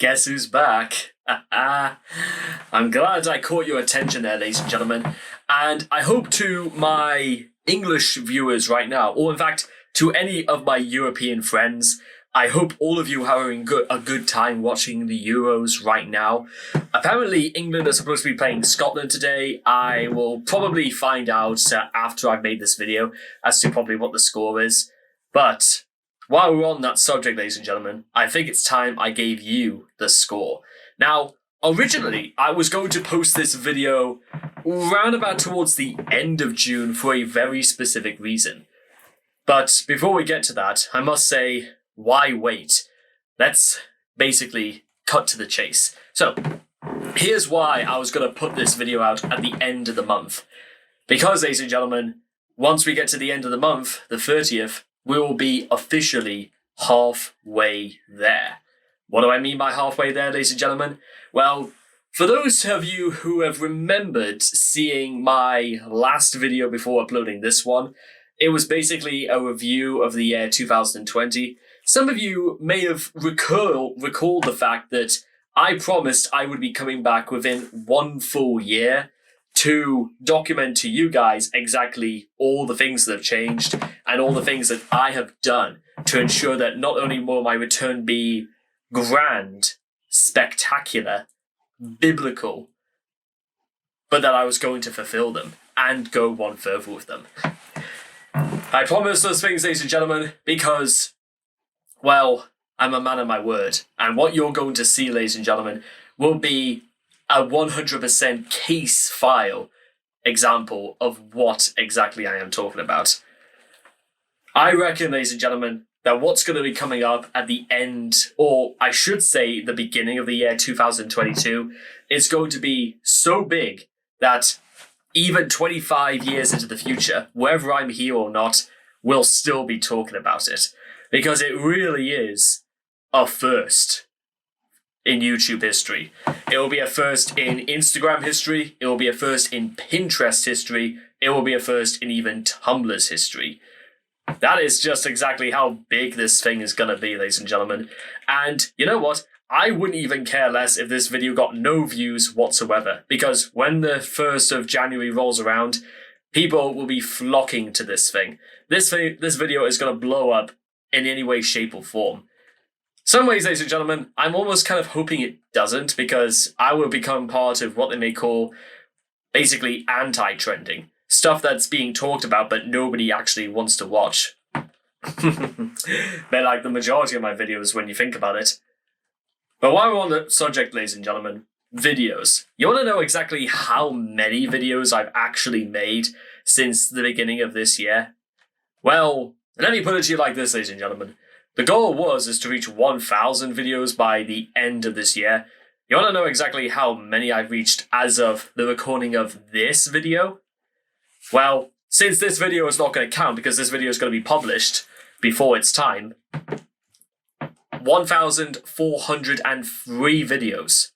Guess who's back? I'm glad I caught your attention there, ladies and gentlemen. And I hope to my English viewers right now, or in fact, to any of my European friends, I hope all of you are having a good time watching the Euros right now. Apparently, England are supposed to be playing Scotland today. I will probably find out after I've made this video as to probably what the score is. But while we're on that subject, ladies and gentlemen, I think it's time I gave you the score. Now, originally, I was going to post this video round about towards the end of June for a very specific reason. But before we get to that, I must say, why wait? Let's basically cut to the chase. So, here's why I was going to put this video out at the end of the month. Because, ladies and gentlemen, once we get to the end of the month, the 30th, we will be officially halfway there. What do I mean by halfway there, ladies and gentlemen? Well, for those of you who have remembered seeing my last video before uploading this one, it was basically a review of the year 2020. Some of you may have recalled the fact that I promised I would be coming back within 1 full year to document to you guys exactly all the things that have changed and all the things that I have done to ensure that not only will my return be grand, spectacular, biblical, but that I was going to fulfill them and go one further with them. I promise those things, ladies and gentlemen, because, well, I'm a man of my word. And what you're going to see, ladies and gentlemen, will be a 100% case file example of what exactly I am talking about. I reckon, ladies and gentlemen, that what's going to be coming up at the end, or I should say the beginning of the year 2022, is going to be so big that even 25 years into the future, whether I'm here or not, we'll still be talking about it. Because it really is a first in YouTube history. It will be a first in Instagram history. It will be a first in Pinterest history. It will be a first in even Tumblr's history. That is just exactly how big this thing is going to be, ladies and gentlemen. And you know what? I wouldn't even care less if this video got no views whatsoever, because when the 1st of January rolls around, people will be flocking to this thing. This video is going to blow up in any way, shape, or form. Some ways, ladies and gentlemen, I'm almost kind of hoping it doesn't, because I will become part of what they may call basically anti-trending. Stuff that's being talked about but nobody actually wants to watch. They're like the majority of my videos when you think about it. But while we're on the subject, ladies and gentlemen, videos. You want to know exactly how many videos I've actually made since the beginning of this year? Well, let me put it to you like this, ladies and gentlemen. The goal is to reach 1,000 videos by the end of this year. You want to know exactly how many I've reached as of the recording of this video? Well, since this video is not going to count because this video is going to be published before its time, 1,403 videos.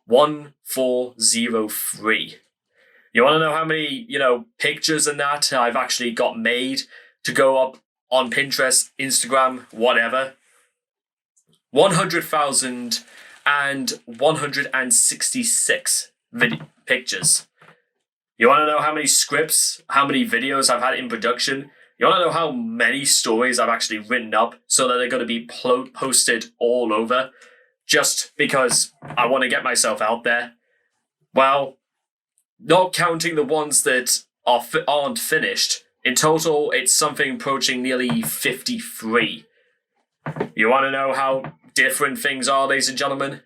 1403. You want to know how many, pictures and that I've actually got made to go up on Pinterest, Instagram, whatever? 100,166 pictures. You want to know how many scripts, how many videos I've had in production? You want to know how many stories I've actually written up so that they're going to be posted all over just because I want to get myself out there? Well, not counting the ones that aren't finished, in total, it's something approaching nearly 53. You want to know how different things are, ladies and gentlemen?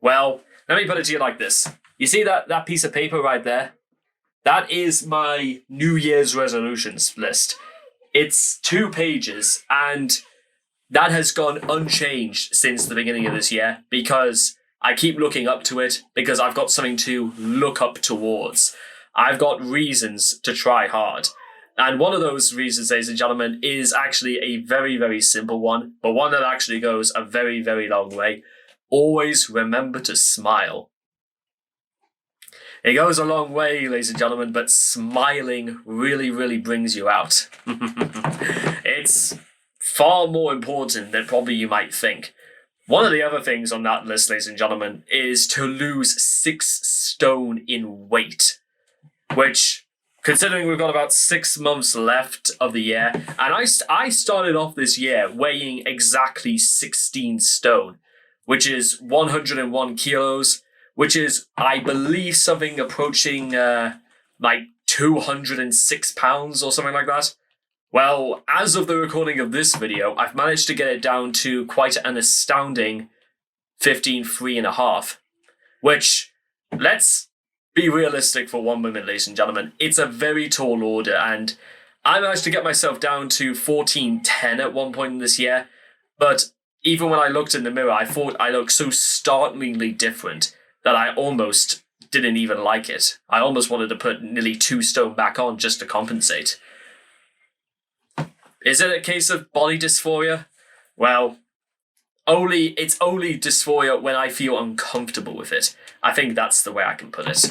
Well, let me put it to you like this. You see that piece of paper right there? That is my New Year's resolutions list. It's 2 pages, and that has gone unchanged since the beginning of this year because I keep looking up to it because I've got something to look up towards. I've got reasons to try hard. And one of those reasons, ladies and gentlemen, is actually a very, very simple one, but one that actually goes a very, very long way. Always remember to smile. It goes a long way, ladies and gentlemen, but smiling really, really brings you out. It's far more important than probably you might think. One of the other things on that list, ladies and gentlemen, is to lose 6 stone in weight, which, considering we've got about 6 months left of the year, and I started off this year weighing exactly 16 stone, which is 101 kilos, which is, I believe, something approaching like 206 pounds or something like that. Well, as of the recording of this video, I've managed to get it down to quite an astounding 15.3.5, which, let's be realistic for one moment, ladies and gentlemen. It's a very tall order, and I managed to get myself down to 14.10 at one point in this year, but even when I looked in the mirror, I thought I looked so startlingly different that I almost didn't even like it. I almost wanted to put nearly 2 stone back on just to compensate. Is it a case of body dysphoria? Well, it's only dysphoria when I feel uncomfortable with it. I think that's the way I can put it.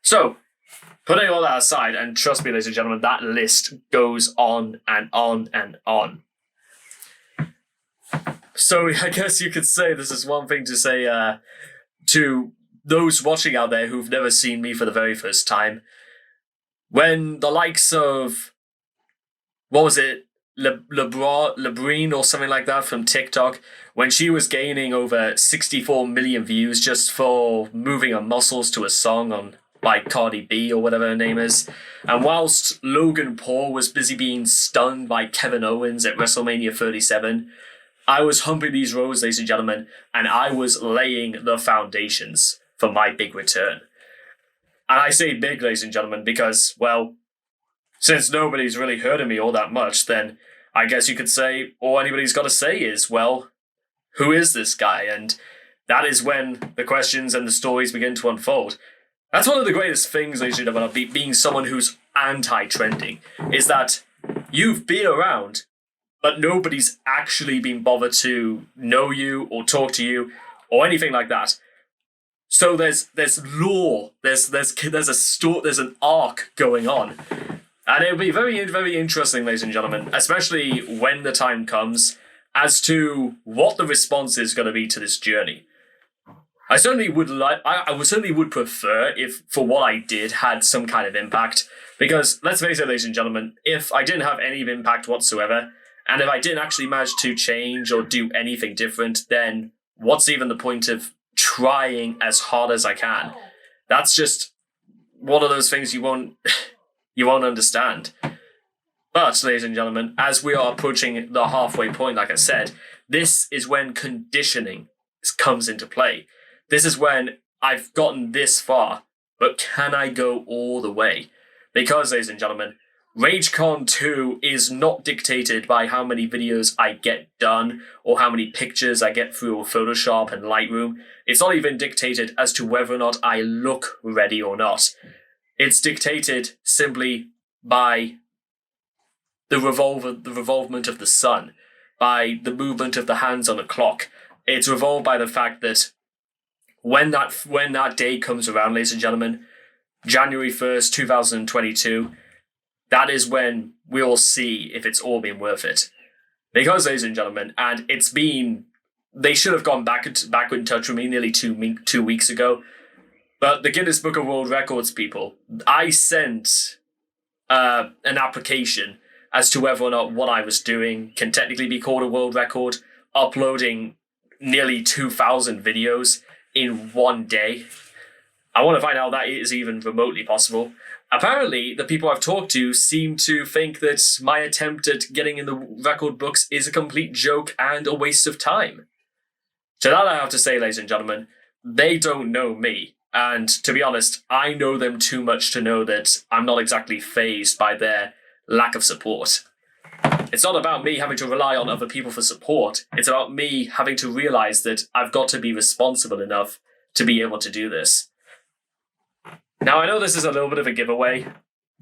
So, putting all that aside, and trust me, ladies and gentlemen, that list goes on and on and on. So I guess you could say this is one thing to say to those watching out there who've never seen me for the very first time. When the likes of, what was it, Lebrine or something like that from TikTok, when she was gaining over 64 million views just for moving her muscles to a song on like Cardi B or whatever her name is, and whilst Logan Paul was busy being stunned by Kevin Owens at WrestleMania 37, I was humping these roads, ladies and gentlemen, and I was laying the foundations for my big return. And I say big, ladies and gentlemen, because, well, since nobody's really heard of me all that much, then I guess you could say all anybody's got to say is, well, who is this guy? And that is when the questions and the stories begin to unfold. That's one of the greatest things, ladies and gentlemen, of being someone who's anti-trending, is that you've been around, but nobody's actually been bothered to know you or talk to you or anything like that. So there's lore, there's an arc going on. And it'll be very, very interesting, ladies and gentlemen, especially when the time comes, as to what the response is going to be to this journey. I certainly would prefer if, for what I did, had some kind of impact. Because, let's face it, ladies and gentlemen, if I didn't have any impact whatsoever, and if I didn't actually manage to change or do anything different, then what's even the point of trying as hard as I can? That's just one of those things you won't understand. But, ladies and gentlemen, as we are approaching the halfway point, like I said, this is when conditioning comes into play. This is when I've gotten this far, but can I go all the way? Because, ladies and gentlemen, Ragecon 2 is not dictated by how many videos I get done or how many pictures I get through Photoshop and Lightroom. It's not even dictated as to whether or not I look ready or not. It's dictated simply by the revolvement of the sun, by the movement of the hands on the clock. It's revolved by the fact that when that day comes around, ladies and gentlemen, January 1st, 2022, that is when we'll see if it's all been worth it. Because, ladies and gentlemen, and they should have gone back in touch with me nearly 2 weeks ago. But the Guinness Book of World Records people, I sent an application as to whether or not what I was doing can technically be called a world record, uploading nearly 2,000 videos in one day. I want to find out that is even remotely possible. Apparently, the people I've talked to seem to think that my attempt at getting in the record books is a complete joke and a waste of time. To that I have to say, ladies and gentlemen, they don't know me. And to be honest, I know them too much to know that I'm not exactly fazed by their lack of support. It's not about me having to rely on other people for support. It's about me having to realize that I've got to be responsible enough to be able to do this. Now, I know this is a little bit of a giveaway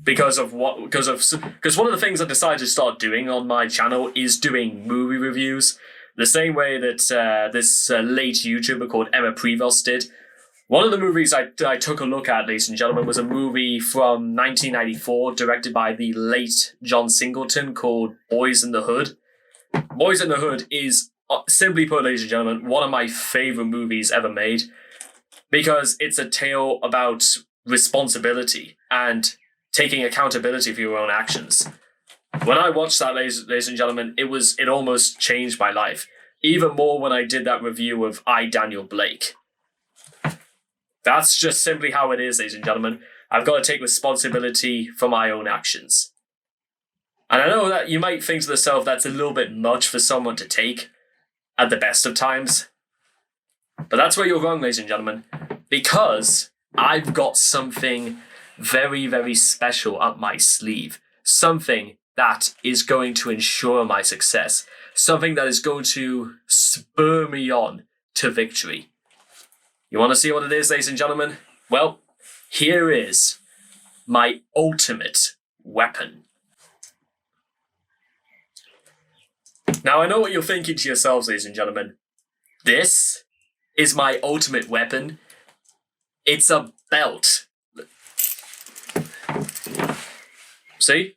because one of the things I decided to start doing on my channel is doing movie reviews, the same way that this late YouTuber called Emma Prevost did. One of the movies I took a look at, ladies and gentlemen, was a movie from 1994 directed by the late John Singleton called Boys in the Hood. Boys in the Hood is simply put, ladies and gentlemen, one of my favorite movies ever made, because it's a tale about responsibility and taking accountability for your own actions. When I watched that, ladies and gentlemen, it almost changed my life. Even more when I did that review of I, Daniel Blake. That's just simply how it is, ladies and gentlemen. I've got to take responsibility for my own actions. And I know that you might think to yourself that's a little bit much for someone to take at the best of times. But that's where you're wrong, ladies and gentlemen. Because I've got something very, very special up my sleeve. Something that is going to ensure my success. Something that is going to spur me on to victory. You want to see what it is, ladies and gentlemen? Well, here is my ultimate weapon. Now, I know what you're thinking to yourselves, ladies and gentlemen. This is my ultimate weapon. It's a belt. See?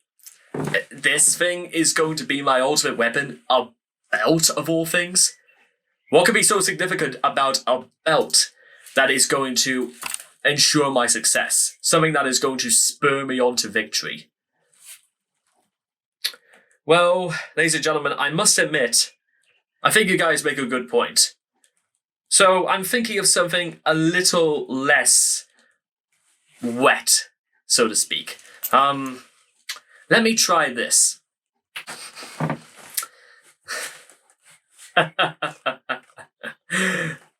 This thing is going to be my ultimate weapon. A belt, of all things. What could be so significant about a belt that is going to ensure my success? Something that is going to spur me on to victory. Well, ladies and gentlemen, I must admit, I think you guys make a good point. So I'm thinking of something a little less wet, so to speak. Let me try this.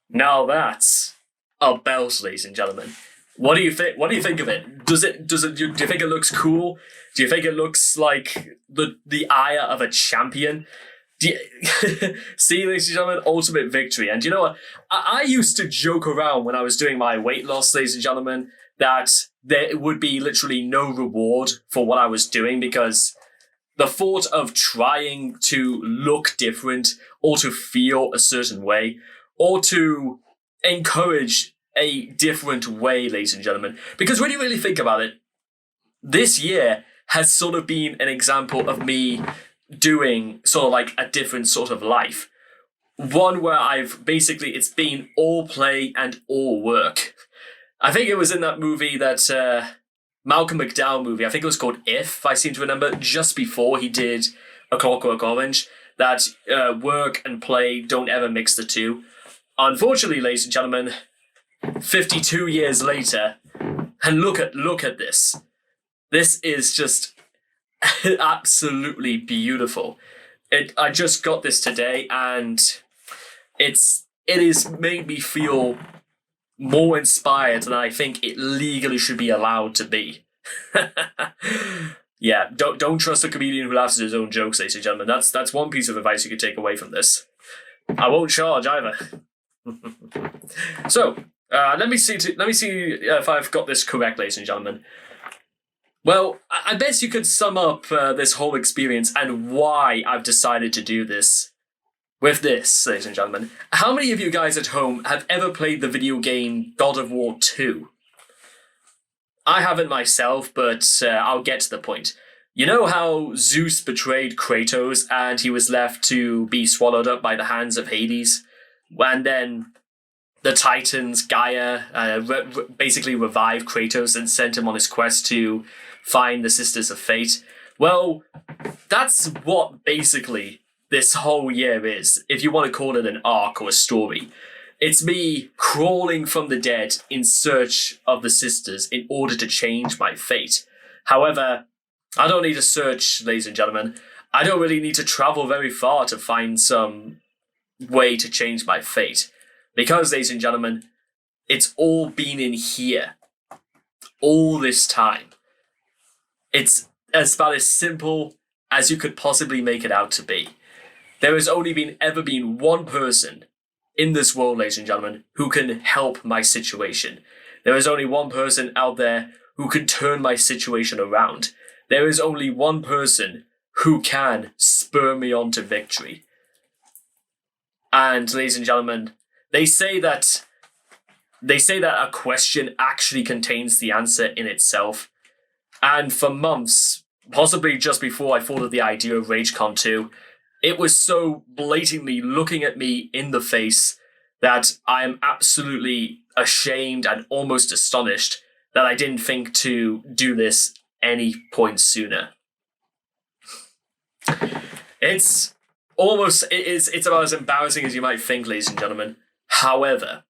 Now that's a belt, ladies and gentlemen. What do you think? What do you think of it? Do you think it looks cool? Do you think it looks like the ire of a champion? See, ladies and gentlemen, ultimate victory. And you know what? I used to joke around when I was doing my weight loss, ladies and gentlemen, that there would be literally no reward for what I was doing, because the thought of trying to look different or to feel a certain way or to encourage a different way, ladies and gentlemen, because when you really think about it, this year has sort of been an example of me doing sort of like a different sort of life. One where it's been all play and all work. I think it was in that movie that Malcolm McDowell movie, I think it was called If, I seem to remember, just before he did A Clockwork Orange, that work and play don't ever mix the two. Unfortunately, ladies and gentlemen, 52 years later, and look at this. This is just absolutely beautiful. I just got this today, and it has made me feel more inspired than I think it legally should be allowed to be. Yeah, don't trust a comedian who laughs at his own jokes, ladies and gentlemen. That's one piece of advice you could take away from this. I won't charge either. So, let me see if I've got this correct, ladies and gentlemen. Well, I bet you could sum up this whole experience and why I've decided to do this with this, ladies and gentlemen. How many of you guys at home have ever played the video game God of War 2? I haven't myself, but I'll get to the point. You know how Zeus betrayed Kratos and he was left to be swallowed up by the hands of Hades? And then the Titans, Gaia, basically revived Kratos and sent him on his quest to find the Sisters of Fate. Well, that's what basically this whole year is, if you want to call it an arc or a story. It's me crawling from the dead in search of the sisters in order to change my fate. However, I don't need to search, ladies and gentlemen. I don't really need to travel very far to find some way to change my fate. Because, ladies and gentlemen, it's all been in here. All this time. It's about as simple as you could possibly make it out to be. There has only ever been one person in this world, ladies and gentlemen, who can help my situation. There is only one person out there who can turn my situation around. There is only one person who can spur me on to victory. And, ladies and gentlemen, they say that a question actually contains the answer in itself. And for months, possibly just before I thought of the idea of Ragecon 2, it was so blatantly looking at me in the face that I am absolutely ashamed and almost astonished that I didn't think to do this any point sooner. It's about as embarrassing as you might think, ladies and gentlemen. However,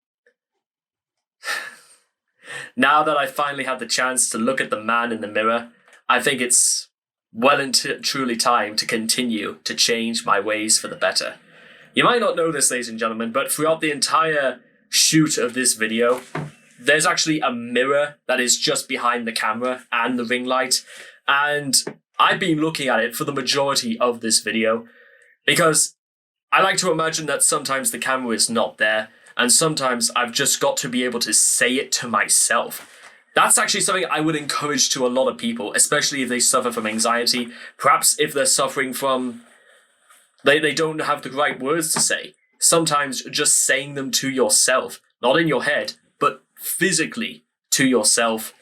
now that I finally had the chance to look at the man in the mirror, I think it's well and truly time to continue to change my ways for the better. You might not know this, ladies and gentlemen, but throughout the entire shoot of this video, there's actually a mirror that is just behind the camera and the ring light, and I've been looking at it for the majority of this video because I like to imagine that sometimes the camera is not there, and sometimes I've just got to be able to say it to myself. That's actually something I would encourage to a lot of people, especially if they suffer from anxiety. Perhaps if they're suffering from... They don't have the right words to say. Sometimes just saying them to yourself, not in your head, but physically to yourself,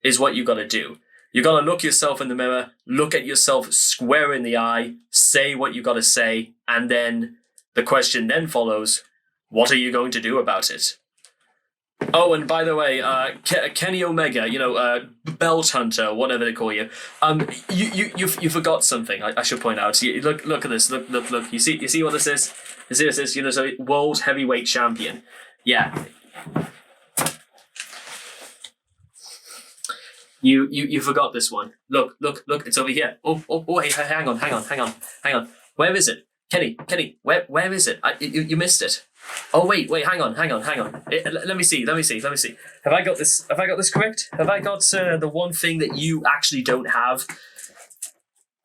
is what you got to do. You got to look yourself in the mirror, look at yourself square in the eye, say what you got to say, and then the question then follows, what are you going to do about it? Oh, and by the way, Kenny Omega, Belt Hunter, whatever they call you. You forgot something. I should point out. Look at this. Look. You see what this is? You see what this is? So World Heavyweight Champion. Yeah. You forgot this one. Look. It's over here. Oh. Hey, hang on. Where is it? Kenny. Where is it? You missed it. Oh wait, hang on. Let me see. Have I got this correct? Have I got the one thing that you actually don't have?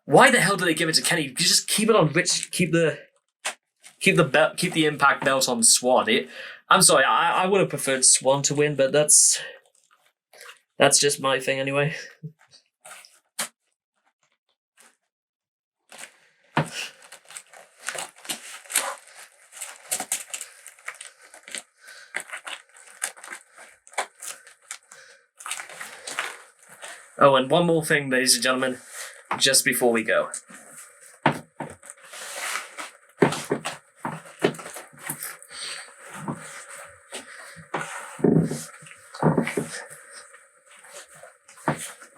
Why the hell did they give it to Kenny? You just keep it on Rich. Keep the Impact belt on Swan. I'm sorry, I would have preferred Swan to win, but that's just my thing anyway. Oh, and one more thing, ladies and gentlemen, just before we go.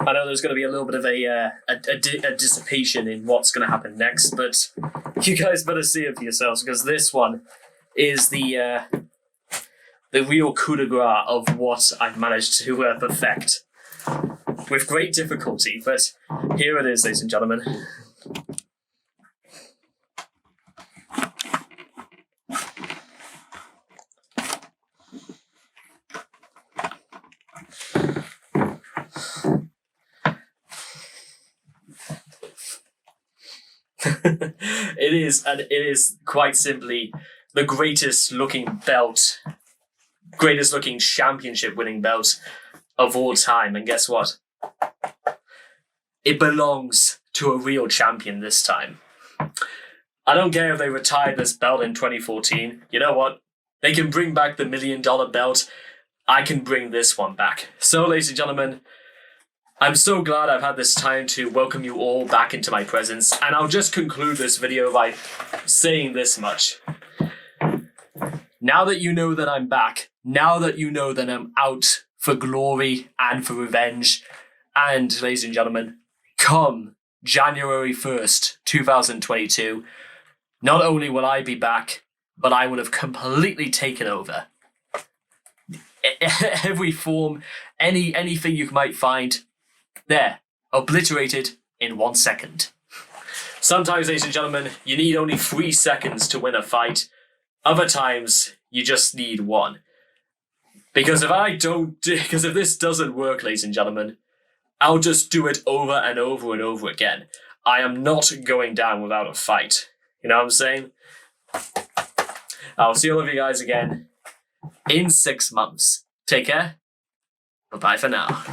I know there's going to be a little bit of a dissipation in what's going to happen next, but you guys better see it for yourselves, because this one is the real coup de grace of what I've managed to perfect. With great difficulty, but here it is, ladies and gentlemen. It is quite simply the greatest looking belt, greatest looking championship winning belt of all time, and guess what? It belongs to a real champion this time. I don't care if they retired this belt in 2014. You know what? They can bring back the $1 million belt. I can bring this one back. So, ladies and gentlemen, I'm so glad I've had this time to welcome you all back into my presence. And I'll just conclude this video by saying this much. Now that you know that I'm back, now that you know that I'm out for glory and for revenge, and, ladies and gentlemen, come January 1st, 2022, not only will I be back, but I will have completely taken over. Every form, anything you might find, there, obliterated in 1 second. Sometimes, ladies and gentlemen, you need only 3 seconds to win a fight. Other times, you just need 1. Because if this doesn't work, ladies and gentlemen, I'll just do it over and over and over again. I am not going down without a fight. You know what I'm saying? I'll see all of you guys again in 6 months. Take care. Bye-bye for now.